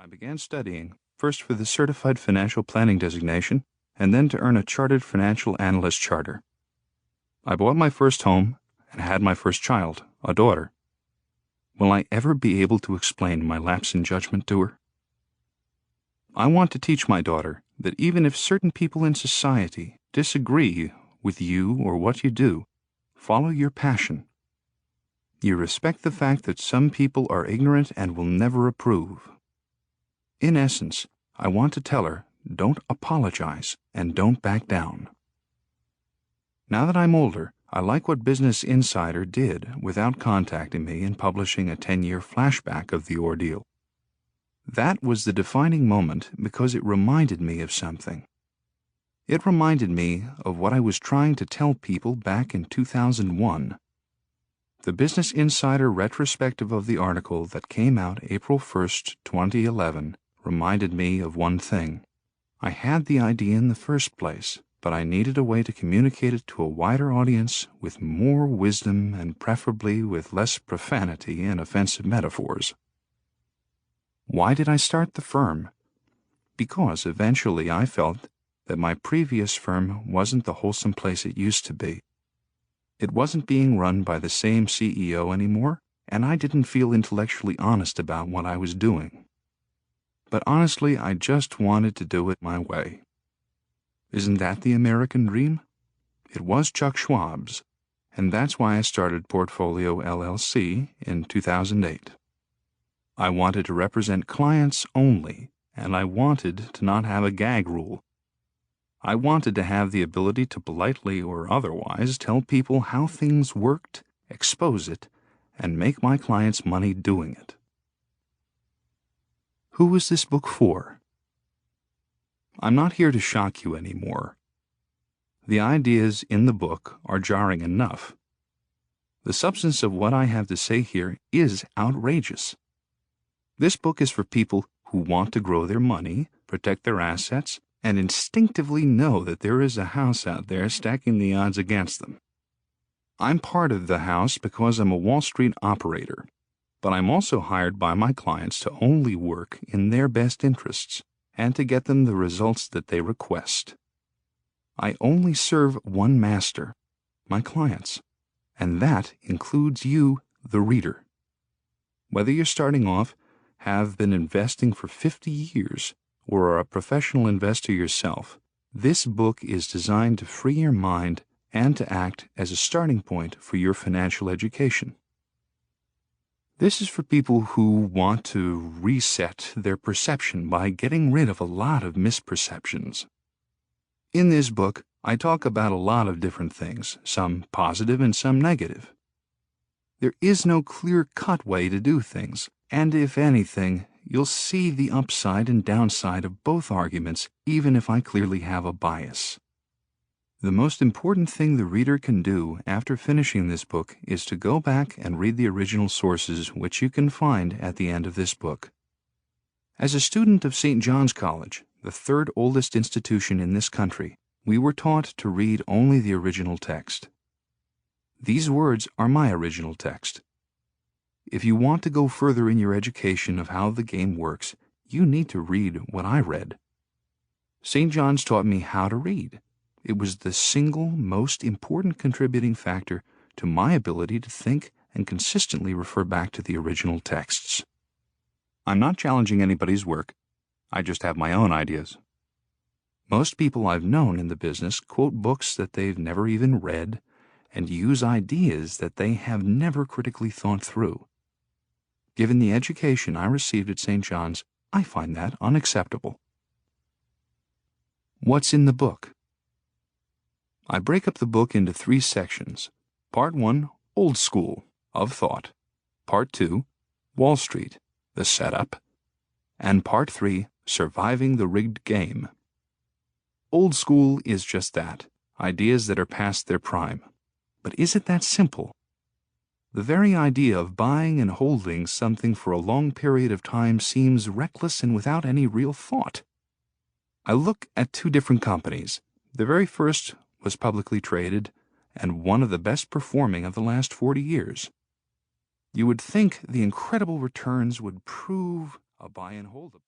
I began studying, first for the Certified Financial Planning designation, and then to earn a Chartered Financial Analyst charter. I bought my first home and had my first child, a daughter. Will I ever be able to explain my lapse in judgment to her? I want to teach my daughter that even if certain people in society disagree with you or what you do, follow your passion. You respect the fact that some people are ignorant and will never approve. In essence, I want to tell her, don't apologize and don't back down. Now that I'm older, I like what Business Insider did without contacting me and publishing a 10-year flashback of the ordeal. That was the defining moment because it reminded me of something. It reminded me of what I was trying to tell people back in 2001. The Business Insider retrospective of the article that came out April 1st, 2011, reminded me of one thing. I had the idea in the first place, but I needed a way to communicate it to a wider audience with more wisdom and preferably with less profanity and offensive metaphors. Why did I start the firm? Because eventually I felt that my previous firm wasn't the wholesome place it used to be. It wasn't being run by the same CEO anymore, and I didn't feel intellectually honest about what I was doing. But honestly, I just wanted to do it my way. Isn't that the American dream? It was Chuck Schwab's, and that's why I started Portfolio LLC in 2008. I wanted to represent clients only, and I wanted to not have a gag rule. I wanted to have the ability to politely or otherwise tell people how things worked, expose it, and make my clients money doing it. Who is this book for? I'm not here to shock you anymore. The ideas in the book are jarring enough. The substance of what I have to say here is outrageous. This book is for people who want to grow their money, protect their assets, and instinctively know that there is a house out there stacking the odds against them. I'm part of the house because I'm a Wall Street operator, but I'm also hired by my clients to only work in their best interests and to get them the results that they request. I only serve one master, my clients, and that includes you, the reader. Whether you're starting off, have been investing for 50 years, or are a professional investor yourself, this book is designed to free your mind and to act as a starting point for your financial education. This is for people who want to reset their perception by getting rid of a lot of misperceptions. In this book, I talk about a lot of different things, some positive and some negative. There is no clear-cut way to do things, and if anything, you'll see the upside and downside of both arguments, even if I clearly have a bias. The most important thing the reader can do after finishing this book is to go back and read the original sources which you can find at the end of this book. As a student of St. John's College, the third oldest institution in this country, we were taught to read only the original text. These words are my original text. If you want to go further in your education of how the game works, you need to read what I read. St. John's taught me how to read. It was the single most important contributing factor to my ability to think and consistently refer back to the original texts. I'm not challenging anybody's work. I just have my own ideas. Most people I've known in the business quote books that they've never even read and use ideas that they have never critically thought through. Given the education I received at St. John's, I find that unacceptable. What's in the book? I break up the book into 3 sections. Part 1, Old School, of Thought. Part 2, Wall Street, the Setup. And Part 3, Surviving the Rigged Game. Old School is just that, ideas that are past their prime. But is it that simple? The very idea of buying and holding something for a long period of time seems reckless and without any real thought. I look at 2 different companies. The very first was publicly traded and one of the best performing of the last 40 years. You would think the incredible returns would prove a buy and hold approach.